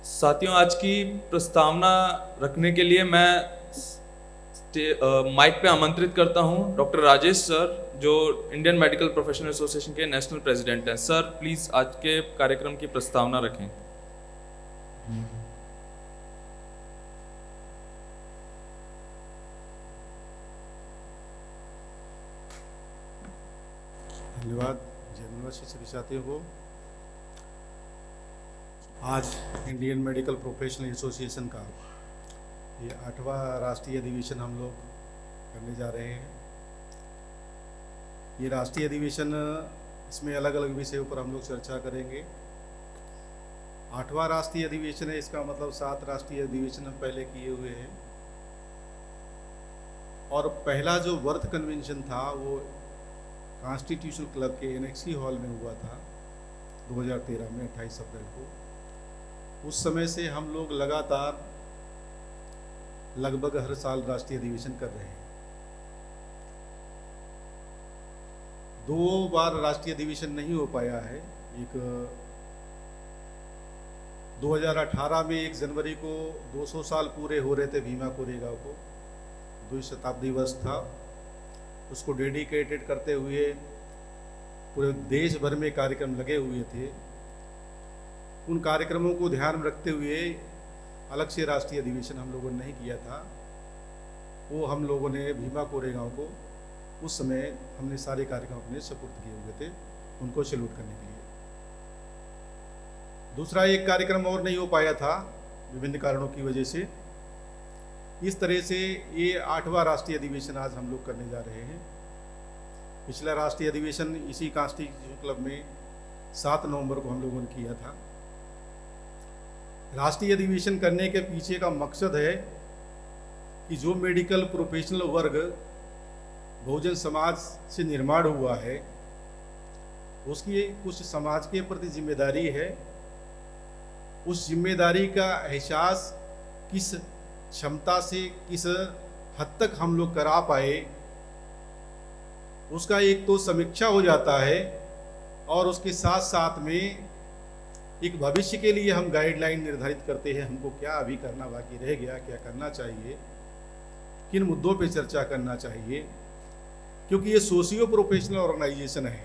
साथियों, आज की प्रस्तावना रखने के लिए मैं माइक पे आमंत्रित करता हूं डॉक्टर राजेश सर, जो इंडियन मेडिकल प्रोफेशनल एसोसिएशन के नेशनल प्रेसिडेंट हैं। सर, प्लीज़ आज के कार्यक्रम की प्रस्तावना रखें। धन्यवाद। जर्नलिस्ट सभी साथियों को आज इंडियन मेडिकल प्रोफेशनल एसोसिएशन का ये 8वां राष्ट्रीय अधिवेशन हम लोग करने जा रहे हैं। ये राष्ट्रीय अधिवेशन, इसमें अलग अलग विषयों पर हम लोग चर्चा करेंगे। 8वां राष्ट्रीय अधिवेशन है, इसका मतलब 7 राष्ट्रीय अधिवेशन हम पहले किए हुए हैं। और पहला जो वर्थ कन्वेंशन था वो कॉन्स्टिट्यूशनल क्लब के एनेक्सी हॉल में हुआ था 2013 में 28 अप्रैल को। उस समय से हम लोग लगातार लगभग हर साल राष्ट्रीय अधिवेशन कर रहे हैं। 2 बार राष्ट्रीय अधिवेशन नहीं हो पाया है। एक 2018 में 1 जनवरी को 200 साल पूरे हो रहे थे भीमा कोरेगांव को, 2 शताब्दी वर्ष था। उसको डेडिकेटेड करते हुए पूरे देश भर में कार्यक्रम लगे हुए थे। उन कार्यक्रमों को ध्यान में रखते हुए अलग से राष्ट्रीय अधिवेशन हम लोगों ने नहीं किया था। वो हम लोगों ने भीमा कोरेगांव को उस समय हमने सारे कार्यक्रम अपने सपुर्द किए हुए थे, उनको सैल्यूट करने के लिए। दूसरा एक कार्यक्रम और नहीं हो पाया था विभिन्न कारणों की वजह से। इस तरह से ये 8वां राष्ट्रीय अधिवेशन आज हम लोग करने जा रहे हैं। पिछला राष्ट्रीय अधिवेशन इसी कॉन्स्टिट्यूशन क्लब में 7 नवंबर को हम लोगों ने किया था। राष्ट्रीय अधिवेशन करने के पीछे का मकसद है कि जो मेडिकल प्रोफेशनल वर्ग बहुजन समाज से निर्माण हुआ है, उसकी कुछ समाज के प्रति जिम्मेदारी है। उस जिम्मेदारी का एहसास किस क्षमता से, किस हद तक हम लोग करा पाए, उसका एक तो समीक्षा हो जाता है और उसके साथ साथ में एक भविष्य के लिए हम गाइडलाइन निर्धारित करते हैं। हमको क्या अभी करना बाकी रह गया, क्या करना चाहिए, किन मुद्दों पे चर्चा करना चाहिए, क्योंकि ये सोशियो प्रोफेशनल ऑर्गेनाइजेशन है।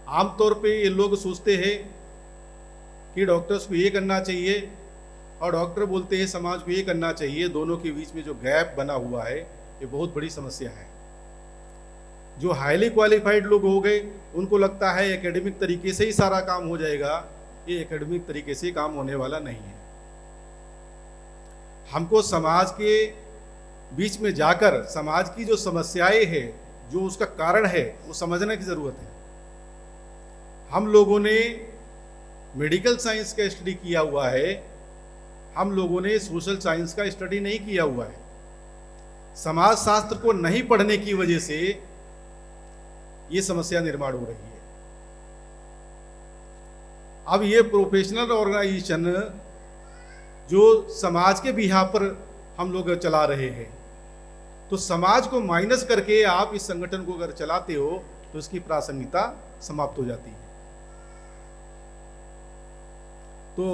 आमतौर पे ये लोग सोचते हैं कि डॉक्टर्स को ये करना चाहिए और डॉक्टर बोलते हैं समाज को ये करना चाहिए। दोनों के बीच में जो गैप बना हुआ है ये बहुत बड़ी समस्या है। जो हाईली क्वालिफाइड लोग हो गए उनको लगता है एकेडमिक तरीके से ही सारा काम हो जाएगा। ये एकेडमिक तरीके से काम होने वाला नहीं है। हमको समाज के बीच में जाकर समाज की जो समस्याएं हैं, जो उसका कारण है, वो समझने की ज़रूरत है। हम लोगों ने मेडिकल साइंस का स्टडी किया हुआ है, हम लोगों ने सोशल साइंस का स्टडी नहीं किया हुआ है। समाज शास्त्र को नहीं पढ़ने की वजह से ये समस्या निर्माण हो रही है। अब ये प्रोफेशनल ऑर्गेनाइजेशन जो समाज के बिहाफ पर हम लोग चला रहे हैं, तो समाज को माइनस करके आप इस संगठन को अगर चलाते हो तो इसकी प्रासंगिकता समाप्त हो जाती है। तो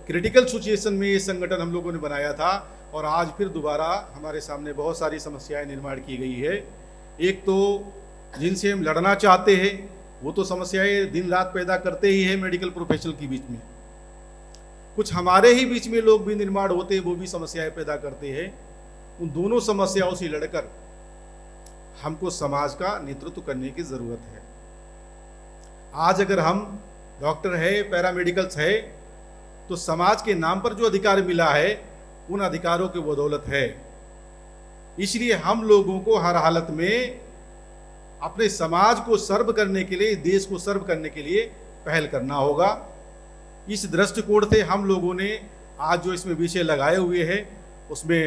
क्रिटिकल सिचुएशन में ये संगठन हम लोगों ने बनाया था और आज फिर दोबारा हमारे सामने बहुत सारी समस्याएं निर्माण की गई है। एक तो जिनसे हम लड़ना चाहते हैं वो तो समस्याएं दिन रात पैदा करते ही है मेडिकल प्रोफेशनल के बीच में। कुछ हमारे ही बीच में लोग भी निर्माण होते हैं, वो भी समस्याएं पैदा करते हैं। उन दोनों समस्याओं से लड़कर हमको समाज का नेतृत्व करने की ज़रूरत है। आज अगर हम डॉक्टर है, पैरामेडिकल्स है, तो समाज के नाम पर जो अधिकार मिला है उन अधिकारों की बदौलत है। इसलिए हम लोगों को हर हालत में अपने समाज को सर्व करने के लिए, देश को सर्व करने के लिए पहल करना होगा। इस दृष्टिकोण से हम लोगों ने आज जो इसमें विषय लगाए हुए हैं, उसमें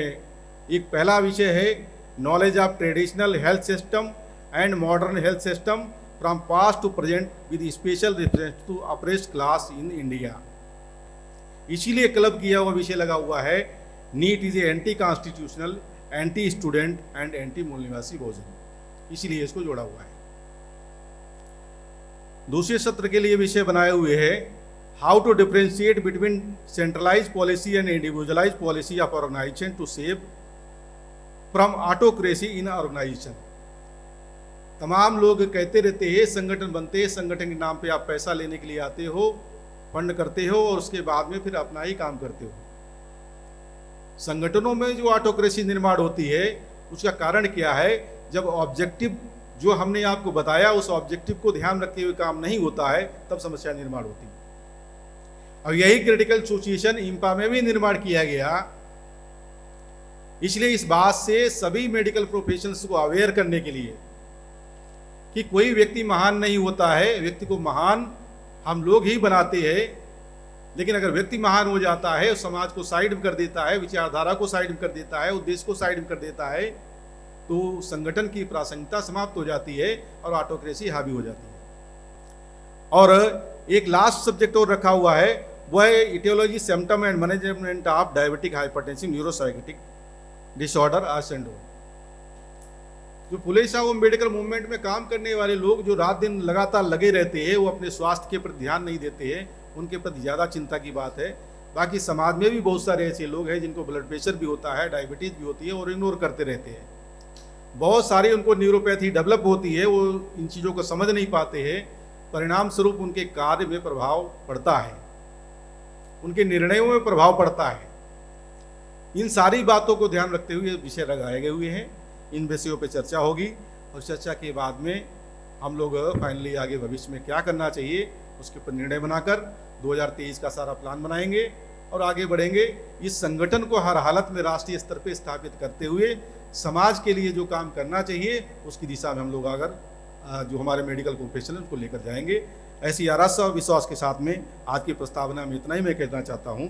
एक पहला विषय है knowledge of traditional health system and modern health system from past to present with special reference to oppressed class in India. इसीलिए क्लब किया हुआ विषय लगा हुआ है NEET is a anti constitutional, anti student and anti मूल निवासी बहुजन। इसीलिए इसको जोड़ा हुआ है। दूसरे सत्र के लिए विषय बनाए हुए है how to differentiate between centralized policy and individualized policy of organization to save from autocracy in organization। तमाम लोग कहते रहते हैं संगठन बनते हैं, संगठन के नाम पे आप पैसा लेने के लिए आते हो, फंड करते हो और उसके बाद में फिर अपना ही काम करते हो। संगठनों में जो ऑटोक्रेसी निर्माण होती है उसका कारण क्या है? जब ऑब्जेक्टिव जो हमने आपको बताया उस ऑब्जेक्टिव को ध्यान रखते हुए काम नहीं होता है तब समस्या निर्माण होती है। और यही क्रिटिकल सिचुएशन इंपा में भी निर्माण किया गया। इसलिए इस बात से सभी मेडिकल प्रोफेशनल्स को अवेयर करने के लिए कि कोई व्यक्ति महान नहीं होता है, व्यक्ति को महान हम लोग ही बनाते हैं। लेकिन अगर व्यक्ति महान हो जाता है, समाज को साइड में कर देता है, विचारधारा को साइड में कर देता है, उद्देश्य को साइड में कर देता है, तो संगठन की प्रासंगिकता समाप्त हो जाती है और ऑटोक्रेसी हावी हो जाती है। और एक लास्ट सब्जेक्ट और रखा हुआ है, वह है etiology, symptom and management of diabetic hypertensive neuropsychiatric disorder और सिंड्रोम। जो पुलिस है वो मेडिकल मूवमेंट में काम करने वाले लोग जो रात दिन लगातार लगे रहते हैं, वो अपने स्वास्थ्य के प्रति ध्यान नहीं देते हैं, उनके प्रति ज़्यादा चिंता की बात है। बाकी समाज में भी बहुत सारे ऐसे लोग हैं जिनको ब्लड प्रेशर भी होता है, डायबिटीज़ भी होती है और इग्नोर करते रहते हैं। बहुत सारे उनको न्यूरोपैथी डेवलप होती है, वो इन चीज़ों को समझ नहीं पाते हैं, परिणाम स्वरूप उनके कार्य में प्रभाव पड़ता है, उनके निर्णयों में प्रभाव पड़ता है। इन सारी बातों को ध्यान रखते हुए विषय लगाए गए हुए हैं। इन विषयों पर चर्चा होगी और चर्चा के बाद में हम लोग फाइनली आगे भविष्य में क्या करना चाहिए उसके ऊपर निर्णय बनाकर 2023 का सारा प्लान बनाएंगे और आगे बढ़ेंगे। इस संगठन को हर हालत में राष्ट्रीय स्तर पर स्थापित करते हुए समाज के लिए जो काम करना चाहिए उसकी दिशा में हम लोग अगर जो हमारे मेडिकल प्रोफेशनल को लेकर जाएंगे। ऐसी आशा और विश्वास के साथ में आज की प्रस्तावना में इतना ही मैं कहना चाहता हूँ।